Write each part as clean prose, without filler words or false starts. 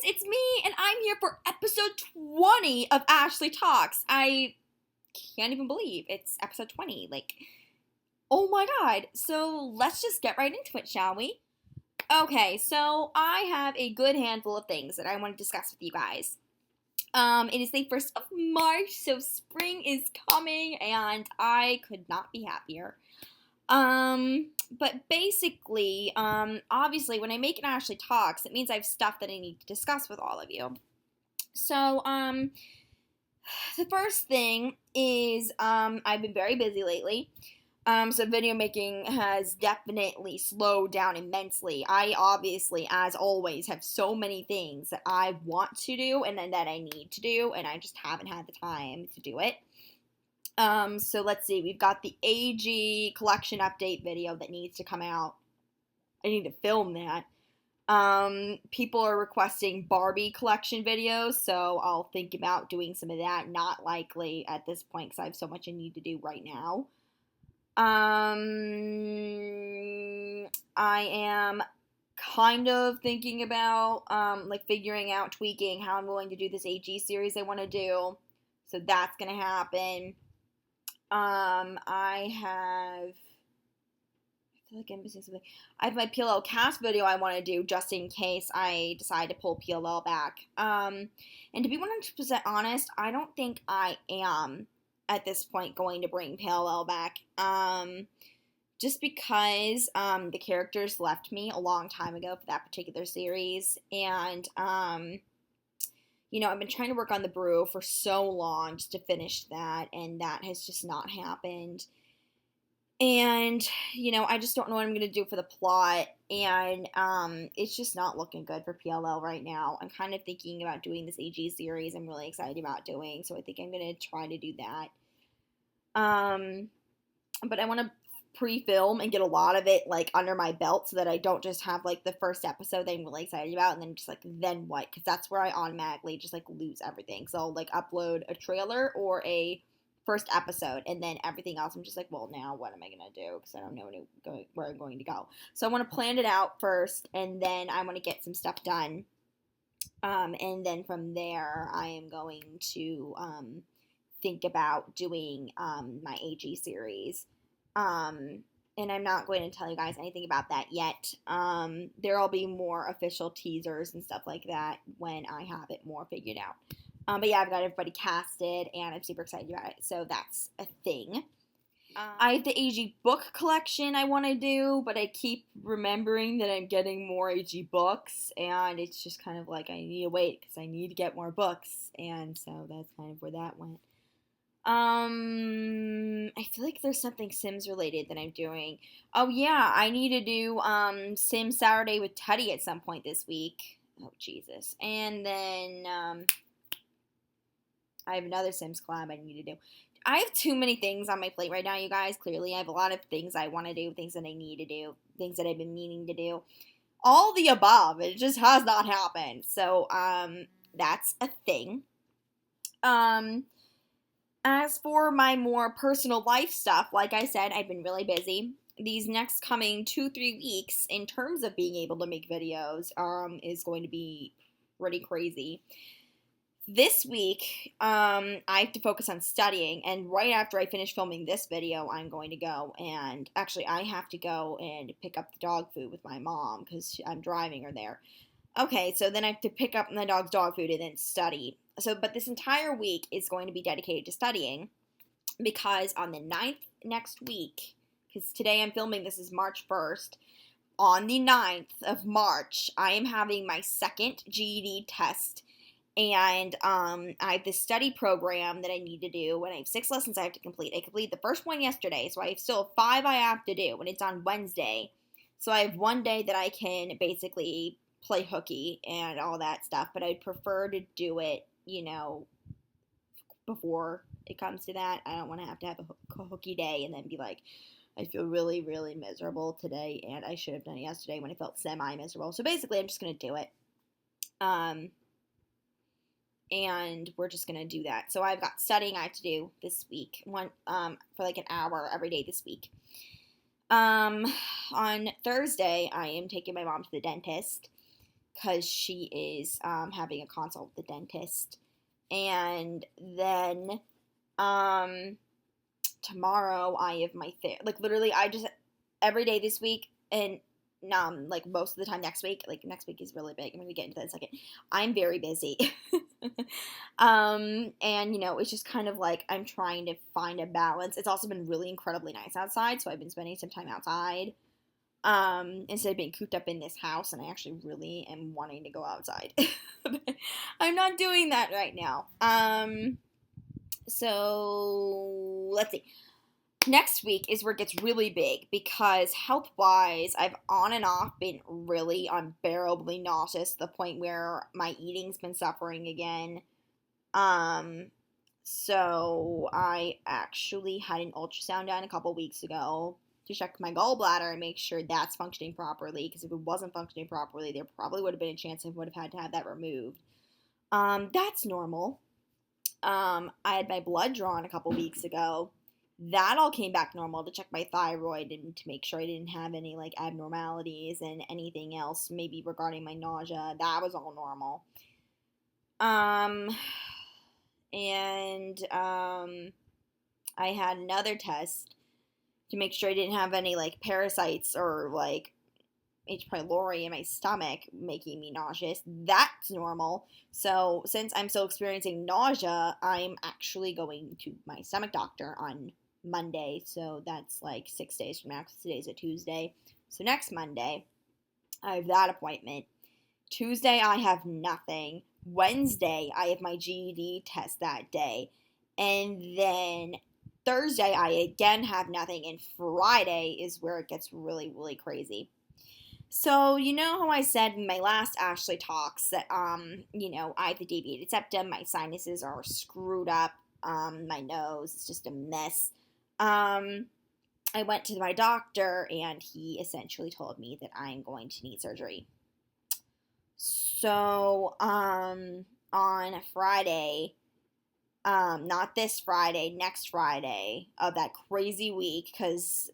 it's me, and I'm here for episode 20 of Ashley Talks. I can't even believe it's episode 20. Like, oh my god. So let's just get right into it, shall we? Okay, so I have a good handful of things that I want to discuss with you guys. It is the 1st of March, so spring is coming, and I could not be happier. But basically, obviously, when I make an Ashley Talks, it means I have stuff that I need to discuss with all of you. So, the first thing is, I've been very busy lately. So video making has definitely slowed down immensely. I obviously, as always, have so many things that I want to do and then that I need to do, and I just haven't had the time to do it. So let's see, we've got the AG collection update video that needs to come out. I need to film that. People are requesting Barbie collection videos, so I'll think about doing some of that. Not likely at this point because I have so much I need to do right now. I am kind of thinking about, figuring out, tweaking how I'm going to do this AG series I want to do. So that's going to happen. I feel like I'm missing something. I have my PLL cast video I want to do just in case I decide to pull PLL back. And to be 100% honest, I don't think I am at this point going to bring PLL back. Just because the characters left me a long time ago for that particular series. And, I've been trying to work on the brew for so long just to finish that, and that has just not happened. And, I just don't know what I'm going to do for the plot, and it's just not looking good for PLL right now. I'm kind of thinking about doing this AG series I'm really excited about doing, so I think I'm going to try to do that. But I want to pre-film and get a lot of it, under my belt so that I don't just have, the first episode that I'm really excited about and then just, then what? Because that's where I automatically just, lose everything. So I'll, upload a trailer or a first episode, and then everything else I'm just well, now what am I going to do? Because I don't know where I'm going to go. So I want to plan it out first, and then I want to get some stuff done. And then from there, I am going to think about doing my AG series. And I'm not going to tell you guys anything about that yet. There'll be more official teasers and stuff like that when I have it more figured out. But yeah, I've got everybody casted, and I'm super excited about it. So that's a thing. I have the AG book collection I want to do, but I keep remembering that I'm getting more AG books, and it's just kind of I need to wait because I need to get more books, and so that's kind of where that went. I feel like there's something Sims related that I'm doing. Oh yeah, I need to do Sim Saturday with Teddy at some point this week. Oh Jesus. And then I have another Sims collab I need to do. I have too many things on my plate right now, you guys. Clearly, I have a lot of things I want to do, things that I need to do, things that I've been meaning to do. All the above. It just has not happened. So, that's a thing. As for my more personal life stuff, like I said, I've been really busy. These next coming 2-3 weeks, in terms of being able to make videos, is going to be pretty crazy. This week, I have to focus on studying, and right after I finish filming this video, I'm going to go, and actually I have to go and pick up the dog food with my mom, because I'm driving her there. Okay, so then I have to pick up the dog's dog food and then study. But this entire week is going to be dedicated to studying, because on the 9th next week, because today I'm filming, this is March 1st, on the 9th of March, I am having my second GED test, and I have this study program that I need to do, and I have 6 lessons I have to complete. I completed the first one yesterday, so I still have 5 I have to do, and it's on Wednesday, so I have one day that I can basically play hooky and all that stuff, but I'd prefer to do it, before it comes to that. I don't want to have a hooky day and then be I feel really, really miserable today, and I should have done it yesterday when I felt semi-miserable. So basically, I'm just going to do it. And we're just going to do that. So I've got studying I have to do this week, for an hour every day this week. On Thursday, I am taking my mom to the dentist. because she is having a consult with the dentist. And then tomorrow I have my like literally I just every day this week and like most of the time next week, like next week is really big. I'm gonna get into that in a second. I'm very busy. And it's just kind of like I'm trying to find a balance. It's also been really incredibly nice outside, so I've been spending some time outside. Instead of being cooped up in this house, and I actually really am wanting to go outside. But I'm not doing that right now. So let's see. Next week is where it gets really big because health-wise, I've on and off been really unbearably nauseous to the point where my eating's been suffering again. So I actually had an ultrasound done a couple weeks ago to check my gallbladder and make sure that's functioning properly, because if it wasn't functioning properly, there probably would have been a chance I would have had to have that removed. That's normal. I had my blood drawn a couple weeks ago. That all came back normal to check my thyroid and to make sure I didn't have any like abnormalities and anything else maybe regarding my nausea. That was all normal. I had another test to make sure I didn't have any like parasites or like H. pylori in my stomach making me nauseous. That's normal. So since I'm still experiencing nausea, I'm actually going to my stomach doctor on Monday. So that's like 6 days from now, because today's a Tuesday. So next Monday, I have that appointment. Tuesday, I have nothing. Wednesday, I have my GED test that day. And then Thursday, I again have nothing. And Friday is where it gets really, really crazy. So, you know how I said in my last Ashley Talks that, I have the deviated septum, my sinuses are screwed up, my nose is just a mess. I went to my doctor, and he essentially told me that I'm going to need surgery. So, on Friday, not this Friday, next Friday of that crazy week, because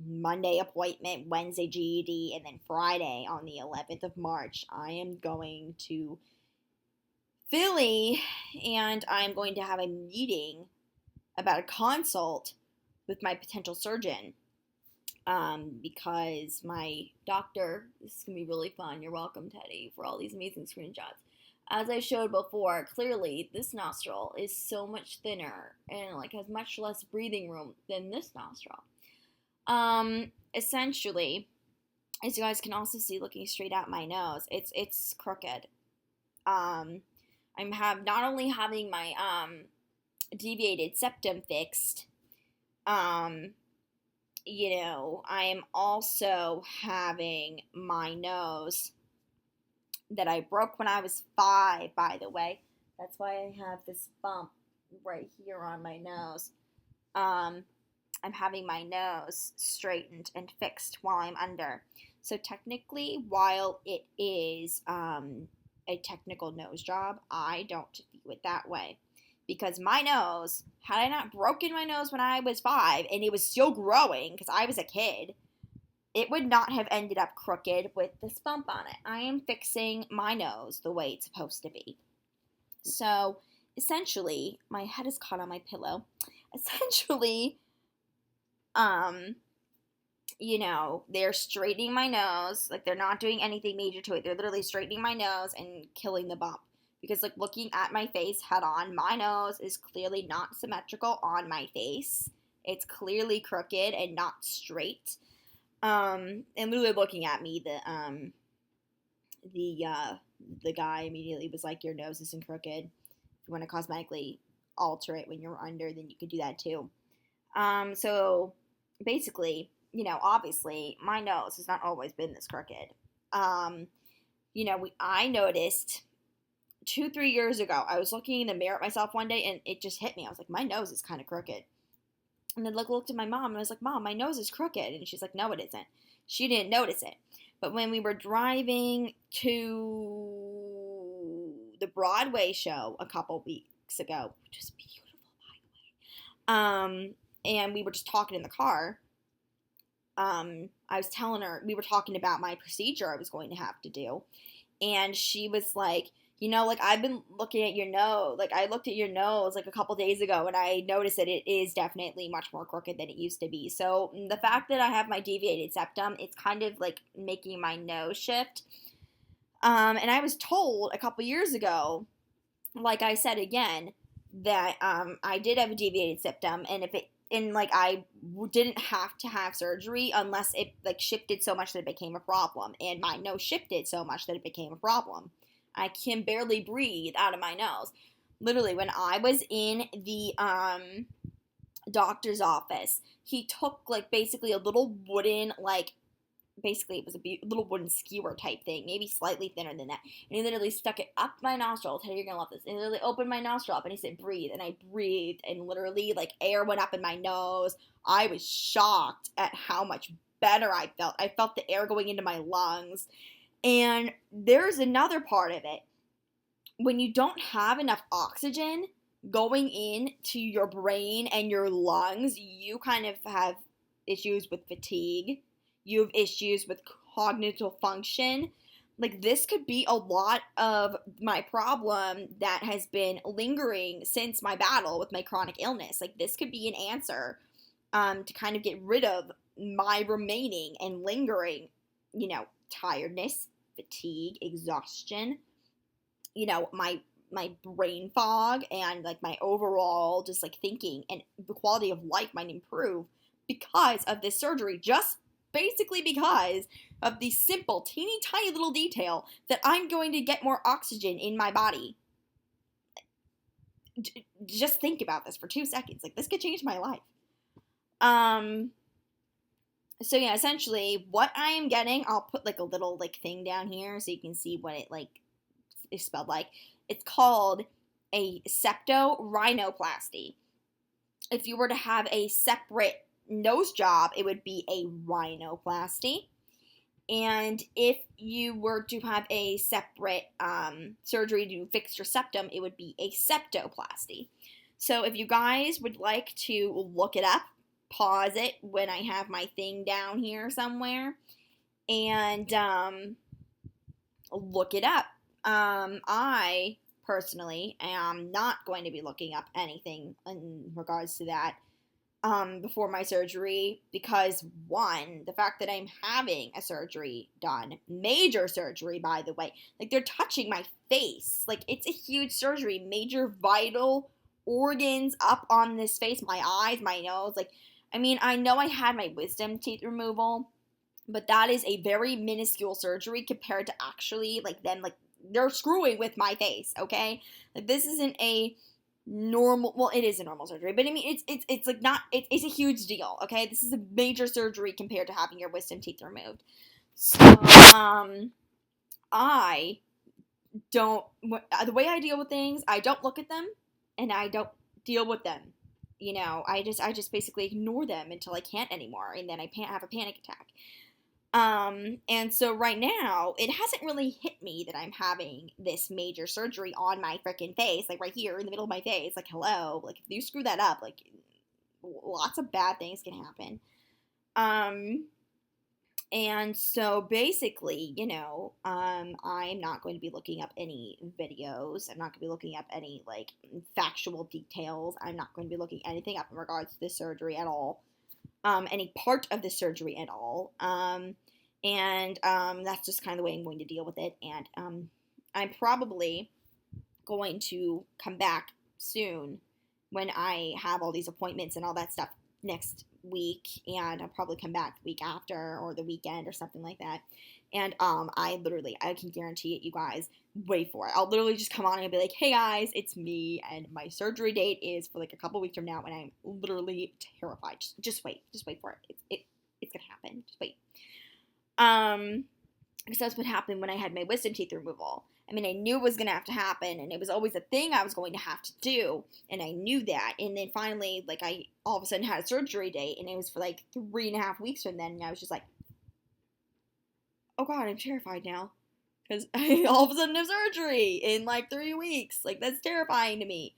Monday appointment, Wednesday GED, and then Friday on the 11th of March, I am going to Philly, and I'm going to have a meeting about a consult with my potential surgeon, because my doctor, this is going to be really fun, you're welcome, Teddy, for all these amazing screenshots. As I showed before, clearly this nostril is so much thinner and like has much less breathing room than this nostril. Essentially, as you guys can also see looking straight out my nose, it's crooked. I'm not only having my, deviated septum fixed, I am also having my nose that I broke when I was 5, by the way. That's why I have this bump right here on my nose. I'm having my nose straightened and fixed while I'm under. So technically, while it is a technical nose job, I don't view it that way. Because my nose, had I not broken my nose when I was 5, and it was still growing because I was a kid, it would not have ended up crooked with this bump on it. I am fixing my nose the way it's supposed to be. So, essentially, my head is caught on my pillow. Essentially, they're straightening my nose. Like, they're not doing anything major to it. They're literally straightening my nose and killing the bump. Because, like, looking at my face head on, my nose is clearly not symmetrical on my face. It's clearly crooked and not straight. And literally looking at me, the guy immediately was like, your nose isn't crooked. If you want to cosmetically alter it when you're under, then you could do that too. So basically, obviously my nose has not always been this crooked. I noticed 2-3 years ago, I was looking in the mirror at myself one day and it just hit me. I was like, my nose is kind of crooked. And then looked at my mom and I was like, Mom, my nose is crooked. And she's like, no, it isn't. She didn't notice it. But when we were driving to the Broadway show a couple weeks ago, which was beautiful, by the way, and we were just talking in the car, I was telling her, we were talking about my procedure I was going to have to do. and she was like, like, I've been looking at your nose. Like, I looked at your nose like a couple days ago, and I noticed that it is definitely much more crooked than it used to be. So the fact that I have my deviated septum, it's kind of like making my nose shift. And I was told a couple years ago, like I said again, that I did have a deviated septum, and I didn't have to have surgery unless it like shifted so much that it became a problem, and my nose shifted so much that it became a problem. I can barely breathe out of my nose. Literally, when I was in the doctor's office, he took like basically a little wooden basically it was a little wooden skewer type thing, maybe slightly thinner than that. And he literally stuck it up my nostril. I'll tell you, you're gonna love this. And he literally opened my nostril up and he said, breathe. And I breathed, and literally like air went up in my nose. I was shocked at how much better I felt. I felt the air going into my lungs. And there's another part of it. When you don't have enough oxygen going into your brain and your lungs, you kind of have issues with fatigue. You have issues with cognitive function. Like, this could be a lot of my problem that has been lingering since my battle with my chronic illness. Like, this could be an answer to kind of get rid of my remaining and lingering, tiredness, fatigue, exhaustion, my brain fog, and like my overall just like thinking, and the quality of life might improve because of this surgery, just basically because of the simple, teeny tiny little detail that I'm going to get more oxygen in my body. Just think about this for 2 seconds. Like, this could change my life. So yeah, essentially what I am getting, I'll put like a little like thing down here so you can see what it like is spelled like. It's called a septorhinoplasty. If you were to have a separate nose job, it would be a rhinoplasty. And if you were to have a separate surgery to fix your septum, it would be a septoplasty. So if you guys would like to look it up, pause it when I have my thing down here somewhere, and look it up. I personally am not going to be looking up anything in regards to that before my surgery, because one, the fact that I'm having a surgery done, major surgery by the way, like they're touching my face, like it's a huge surgery, major vital organs up on this face, my eyes, my nose, like, I mean, I know I had my wisdom teeth removal, but that is a very minuscule surgery compared to actually like them, like they're screwing with my face, okay? Like, this isn't a normal, well, it is a normal surgery, but I mean, it's like not, it's a huge deal, okay? This is a major surgery compared to having your wisdom teeth removed. So, I don't, the way I deal with things, I don't look at them, and I don't deal with them. I just basically ignore them until I can't anymore, and then I have a panic attack. And so right now, it hasn't really hit me that I'm having this major surgery on my freaking face, like right here in the middle of my face, like, hello, like, if you screw that up, like, lots of bad things can happen. And so basically, I'm not going to be looking up any videos. I'm not going to be looking up any, like, factual details. I'm not going to be looking anything up in regards to this surgery at all. Any part of the surgery at all. And that's just kind of the way I'm going to deal with it. And I'm probably going to come back soon when I have all these appointments and all that stuff next week. And I'll probably come back the week after or the weekend or something like that. And I can guarantee it, you guys, wait for it. I'll literally just come on and be like, hey guys, it's me, and my surgery date is for like a couple weeks from now, and I'm literally terrified. Just wait for it. It's gonna happen. Just wait. Because that's what happened when I had my wisdom teeth removal. I mean, I knew it was gonna have to happen, and it was always a thing I was going to have to do, and I knew that. And then finally, like, I all of a sudden had a surgery date, and it was for like 3.5 weeks from then, and I was just like, oh god, I'm terrified now, because I all of a sudden have surgery in like 3 weeks. Like, that's terrifying to me.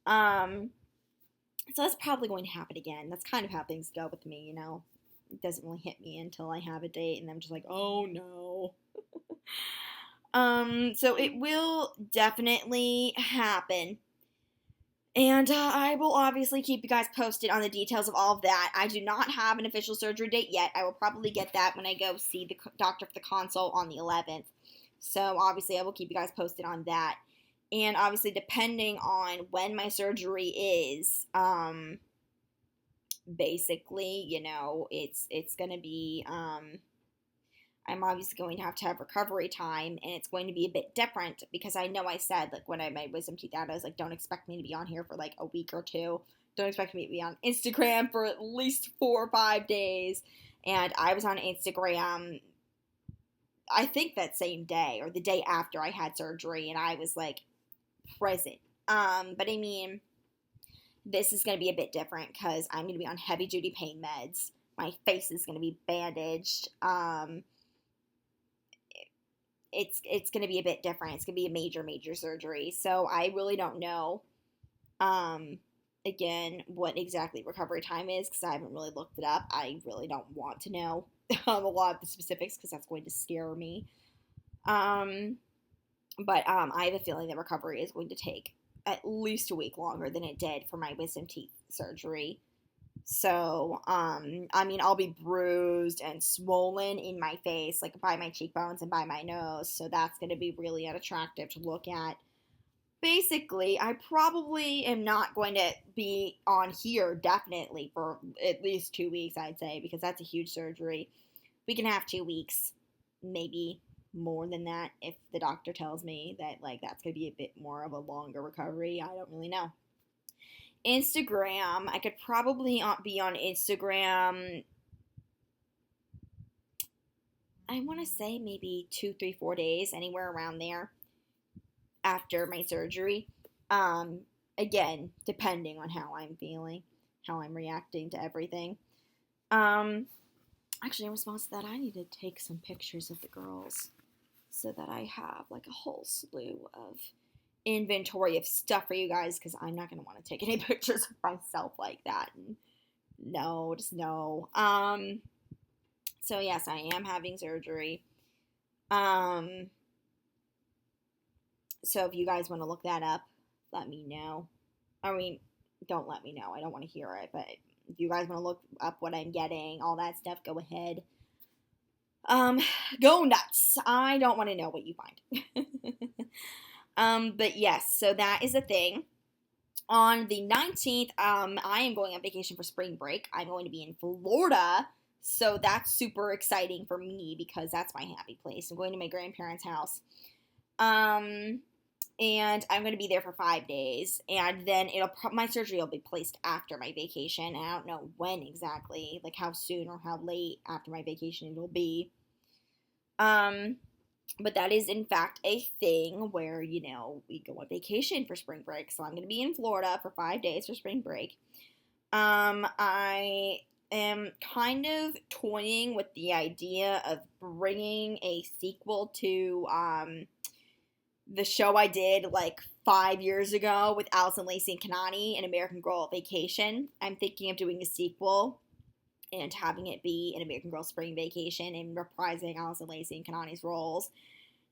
So that's probably going to happen again. That's kind of how things go with me, It doesn't really hit me until I have a date, and I'm just like, oh no. So it will definitely happen. And I will obviously keep you guys posted on the details of all of that. I do not have an official surgery date yet. I will probably get that when I go see the doctor for the consult on the 11th. So obviously I will keep you guys posted on that. And obviously depending on when my surgery is, basically, it's going to be, I'm obviously going to have recovery time, and it's going to be a bit different because I know I said, like, when I made wisdom teeth out, I was like, don't expect me to be on here for, like, a week or two. Don't expect me to be on Instagram for at least 4 or 5 days. And I was on Instagram, I think that same day or the day after I had surgery, and I was, like, present. But I mean, this is going to be a bit different because I'm going to be on heavy-duty pain meds. My face is going to be bandaged. It's going to be a bit different. It's going to be a major surgery. So I really don't know, again, what exactly recovery time is because I haven't really looked it up. I really don't want to know a lot of the specifics because that's going to scare me. But I have a feeling that recovery is going to take at least a week longer than it did for my wisdom teeth surgery. So, I mean, I'll be bruised and swollen in my face, like by my cheekbones and by my nose. So that's going to be really unattractive to look at. Basically, I probably am not going to be on here definitely for at least 2 weeks, I'd say, because that's a huge surgery. We can have 2 weeks, maybe more than that if the doctor tells me that, like, that's going to be a bit more of a longer recovery. I don't really know. Instagram, I could probably be on Instagram, I want to say maybe 2, 3, 4 days, anywhere around there after my surgery. Again, depending on how I'm feeling, how I'm reacting to everything. Actually, in response to that, I need to take some pictures of the girls so that I have like a whole slew of inventory of stuff for you guys because I'm not going to want to take any pictures of myself like that. And no, just no. So yes, I am having surgery. So if you guys want to look that up, let me know. I mean, don't let me know. I don't want to hear it, but if you guys want to look up what I'm getting, all that stuff, go ahead. Go nuts. I don't want to know what you find. But yes, so that is a thing. On the 19th, I am going on vacation for spring break. I'm going to be in Florida, so that's super exciting for me because that's my happy place. I'm going to my grandparents' house. And I'm going to be there for 5 days, and then my surgery will be placed after my vacation, and I don't know when exactly, like how soon or how late after my vacation it will be. But that is, in fact, a thing where, we go on vacation for spring break. So I'm going to be in Florida for 5 days for spring break. I am kind of toying with the idea of bringing a sequel to the show I did like 5 years ago with Allison, Lacey, and Kanani, An American Girl Vacation. I'm thinking of doing a sequel and having it be An American Girl Spring Vacation and reprising Allison, Lacey, and Kanani's roles.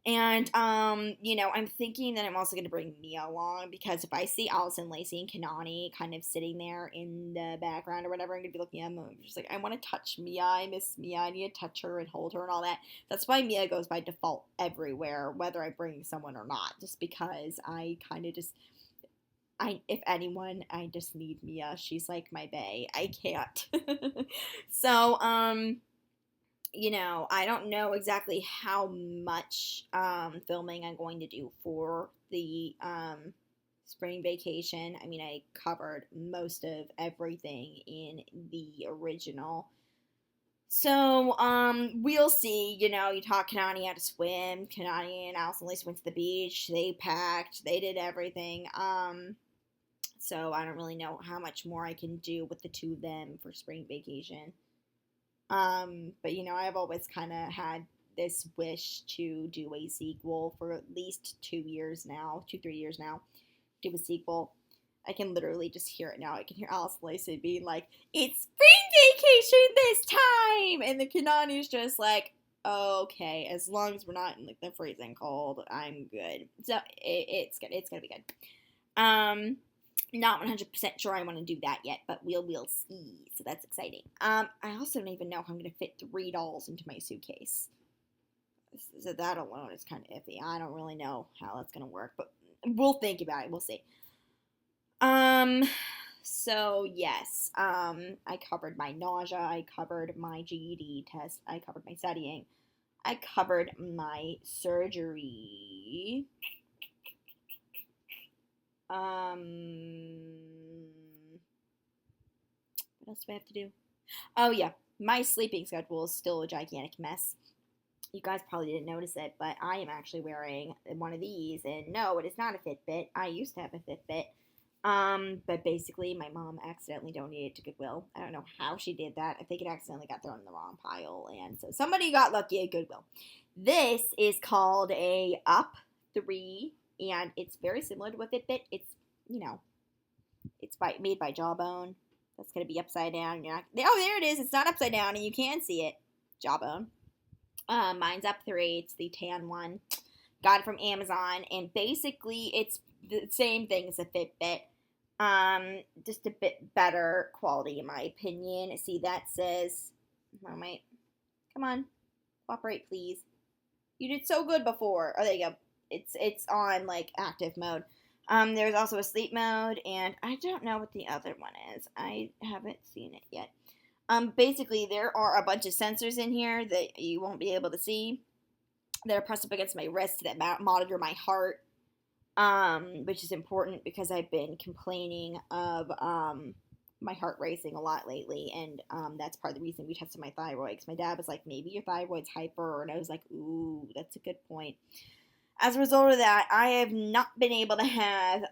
And, I'm thinking that I'm also going to bring Mia along because if I see Allison, Lacey, and Kanani kind of sitting there in the background or whatever, I'm going to be looking at them. I'm just like, I want to touch Mia. I miss Mia. I need to touch her and hold her and all that. That's why Mia goes by default everywhere, whether I bring someone or not, just because I kind of just... if anyone, I just need Mia. She's like my bae. I can't. So, I don't know exactly how much filming I'm going to do for the spring vacation. I mean, I covered most of everything in the original. So, we'll see. You taught Kanani how to swim. Kanani and Allison Lacey went to the beach. They packed. They did everything. So I don't really know how much more I can do with the two of them for spring vacation. But I've always kind of had this wish to do a sequel for at least 2 years now, 2-3 years now, do a sequel. I can literally just hear it now. I can hear Alice Lacey being like, it's spring vacation this time! And the Kanani's just like, okay, as long as we're not in like the freezing cold, I'm good. So it's good. It's gonna be good. Not 100% sure I want to do that yet, but we'll see. So that's exciting. I also don't even know if I'm gonna fit 3 dolls into my suitcase. So that alone is kind of iffy. I don't really know how that's gonna work, but we'll think about it. We'll see. So yes, I covered my nausea, I covered my GED test, I covered my studying, I covered my surgery. What else do I have to do? Oh yeah, my sleeping schedule is still a gigantic mess. You guys probably didn't notice it, but I am actually wearing one of these, and no, it is not a Fitbit. I used to have a Fitbit. But basically, my mom accidentally donated it to Goodwill. I don't know how she did that. I think it accidentally got thrown in the wrong pile, and so somebody got lucky at Goodwill. This is called a Up 3, and it's very similar to a Fitbit. It's, it's made by Jawbone. That's going to be upside down. You're not, oh, there it is. It's not upside down, and you can see it. Jawbone. Mine's Up 3. It's the tan one. Got it from Amazon, and basically it's the same thing as a Fitbit. Just a bit better quality in my opinion. See, that says, oh, wait, come on, cooperate, please. You did so good before. Oh, there you go. It's on like active mode. There's also a sleep mode, and I don't know what the other one is. I haven't seen it yet. Basically, there are a bunch of sensors in here that you won't be able to see. They're pressed up against my wrist that monitor my heart, which is important because I've been complaining of my heart racing a lot lately, and that's part of the reason we tested my thyroid, because my dad was like, maybe your thyroid's hyper, and I was like, ooh, that's a good point. As a result of that, I have not been able to have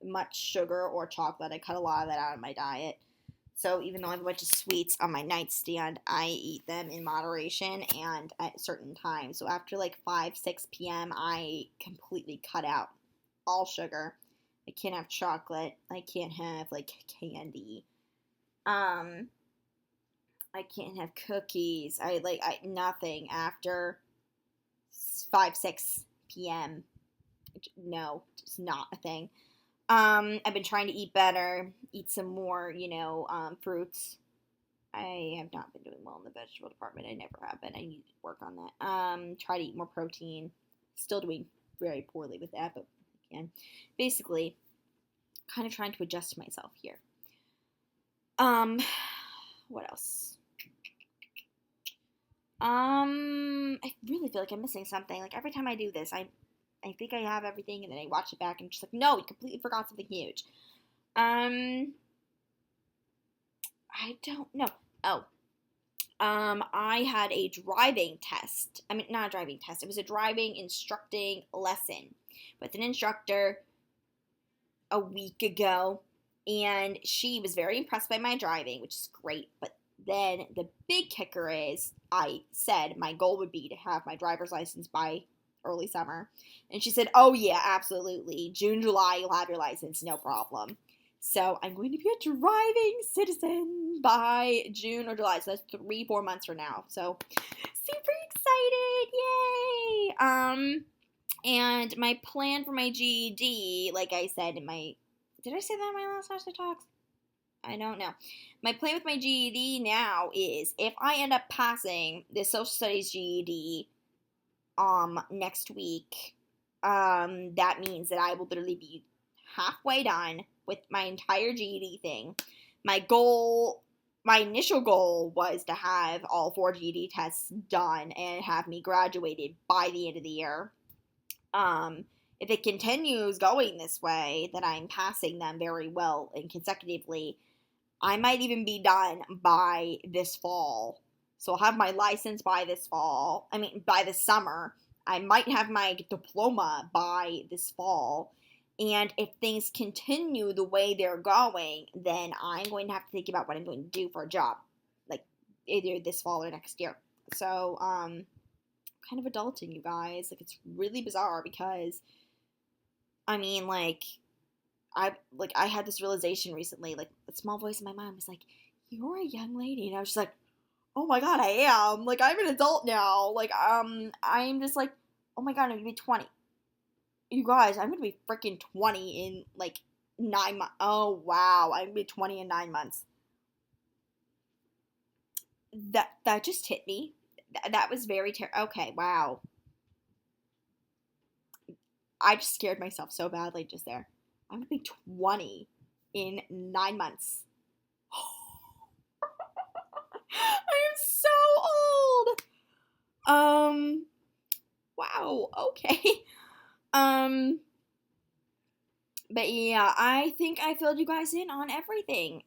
much sugar or chocolate. I cut a lot of that out of my diet. So even though I have a bunch of sweets on my nightstand, I eat them in moderation and at certain times. So after like 5, 6 p.m., I completely cut out all sugar. I can't have chocolate. I can't have like candy. I can't have cookies. Nothing after 5, 6 p.m. No, it's not a thing. I've been trying to eat better, eat some more, fruits. I have not been doing well in the vegetable department. I never have been. I need to work on that. Try to eat more protein. Still doing very poorly with that, but again, basically, kind of trying to adjust myself here. What else? I really feel like I'm missing something. Like every time I do this, I think I have everything, and then I watch it back, and I'm just like, no, you completely forgot something huge. I don't know. Oh, I had a driving test. I mean, not a driving test. It was a driving instructing lesson with an instructor a week ago, and she was very impressed by my driving, which is great. But then the big kicker is, I said my goal would be to have my driver's license by early summer. And she said, oh yeah, absolutely. June, July, you'll have your license, no problem. So I'm going to be a driving citizen by June or July. So that's 3-4 months from now. So super excited. Yay. And my plan for my GED, like I said in my, did I say that in my last Hashtag Talks? I don't know. My plan with my GED now is if I end up passing the social studies GED next week, that means that I will literally be halfway done with my entire GED thing. My initial goal was to have all 4 GED tests done and have me graduated by the end of the year. If it continues going this way, that I'm passing them very well and consecutively, I might even be done by this fall. So I'll have my license by this summer. I might have my diploma by this fall. And if things continue the way they're going, then I'm going to have to think about what I'm going to do for a job, like either this fall or next year. So, kind of adulting, you guys. Like, it's really bizarre because, I mean, I had this realization recently, like, a small voice in my mind was like, you're a young lady. And I was just like, oh my god, I am. Like, I'm an adult now. Like, I'm just like, oh my god, I'm gonna be 20. You guys, I'm gonna be freaking 20 in, like, 9 months. Oh, wow. I'm gonna be 20 in 9 months. That just hit me. That was very okay, wow. I just scared myself so badly just there. I'm gonna be 20 in 9 months. I am so old. Wow, okay. Um, but yeah, I think I filled you guys in on everything.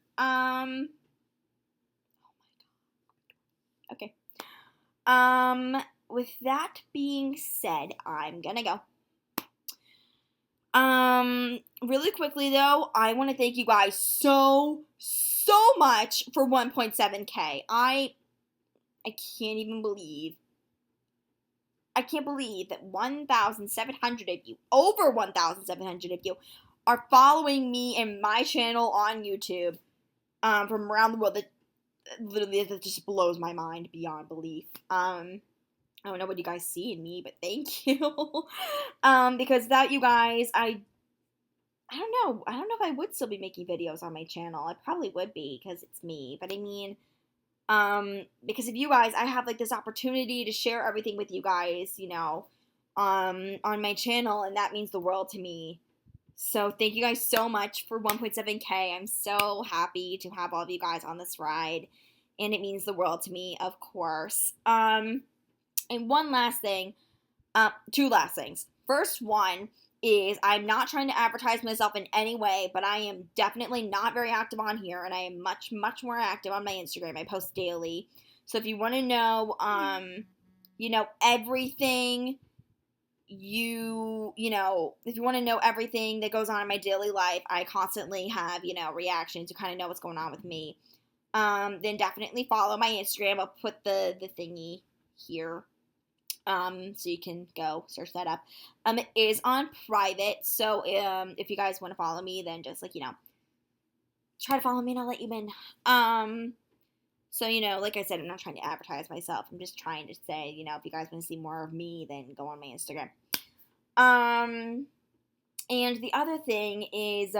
Okay. With that being said, I'm gonna go. Really quickly though, I want to thank you guys so much for 1.7K. I can't even believe. I can't believe that 1,700 of you, over 1,700 of you, are following me and my channel on YouTube from around the world. That literally, that just blows my mind beyond belief. I don't know what you guys see in me, but thank you. Because without you guys, I don't know. I don't know if I would still be making videos on my channel. I probably would be because it's me. But I mean, because of you guys, I have like this opportunity to share everything with you guys, you know, on my channel, and that means the world to me. So thank you guys so much for 1.7K. I'm so happy to have all of you guys on this ride, and it means the world to me, of course. And one last thing, two last things. First one is I'm not trying to advertise myself in any way, but I am definitely not very active on here, and I am much more active on my Instagram. I post daily. So if you want to know, you know, everything, you know, if you want to know everything that goes on in my daily life, I constantly have, you know, reactions to kind of know what's going on with me. Then definitely follow my Instagram. I'll put the thingy here. So you can go search that up. It is on private, so if you guys want to follow me, then just, like, you know, try to follow me and I'll let you in. So, you know, like I said, I'm not trying to advertise myself. I'm just trying to say, you know, if you guys want to see more of me, then go on my Instagram. And the other thing is,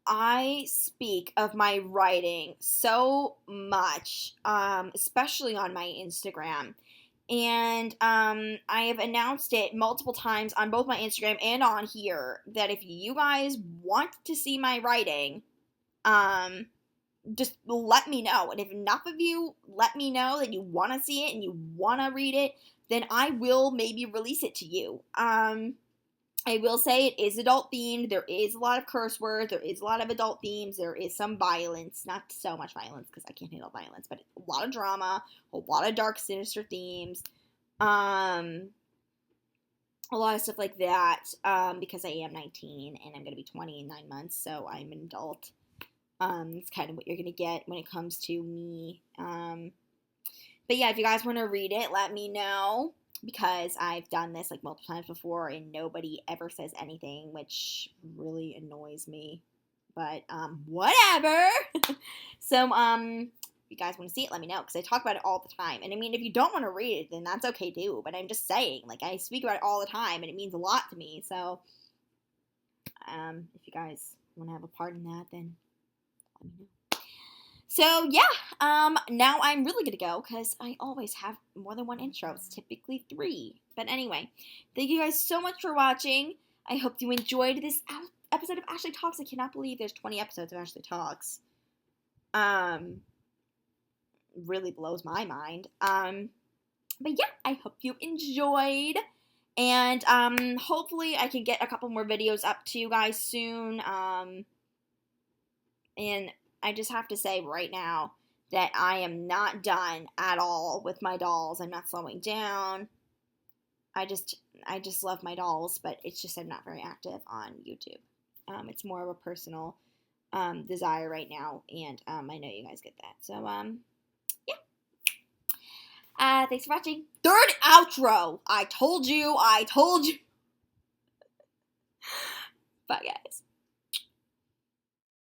I speak of my writing so much, especially on my Instagram. And I have announced it multiple times on both my Instagram and on here that if you guys want to see my writing, just let me know. And if enough of you let me know that you want to see it and you want to read it, then I will maybe release it to you. I will say it is adult themed. There is a lot of curse words. There is a lot of adult themes. There is some violence. Not so much violence because I can't handle violence, but a lot of drama, a lot of dark, sinister themes. A lot of stuff like that. Because I am 19 and I'm going to be 20 in 9 months, so I'm an adult. It's kind of what you're going to get when it comes to me. But yeah, if you guys want to read it, let me know. Because I've done this like multiple times before and nobody ever says anything, which really annoys me. But, whatever. So, if you guys want to see it, let me know. Because I talk about it all the time. And I mean, if you don't want to read it, then that's okay too. But I'm just saying, like, I speak about it all the time and it means a lot to me. So, if you guys want to have a part in that, then let me know. So, yeah, now I'm really gonna go, because I always have more than one intro. It's typically 3. But anyway, thank you guys so much for watching. I hope you enjoyed this episode of Ashley Talks. I cannot believe there's 20 episodes of Ashley Talks. Really blows my mind. But yeah, I hope you enjoyed. And, hopefully I can get a couple more videos up to you guys soon. And I just have to say right now that I am not done at all with my dolls. I'm not slowing down. I just love my dolls, but it's just I'm not very active on YouTube. It's more of a personal desire right now, and I know you guys get that. So yeah. Thanks for watching. 3rd outro. I told you. Bye, guys.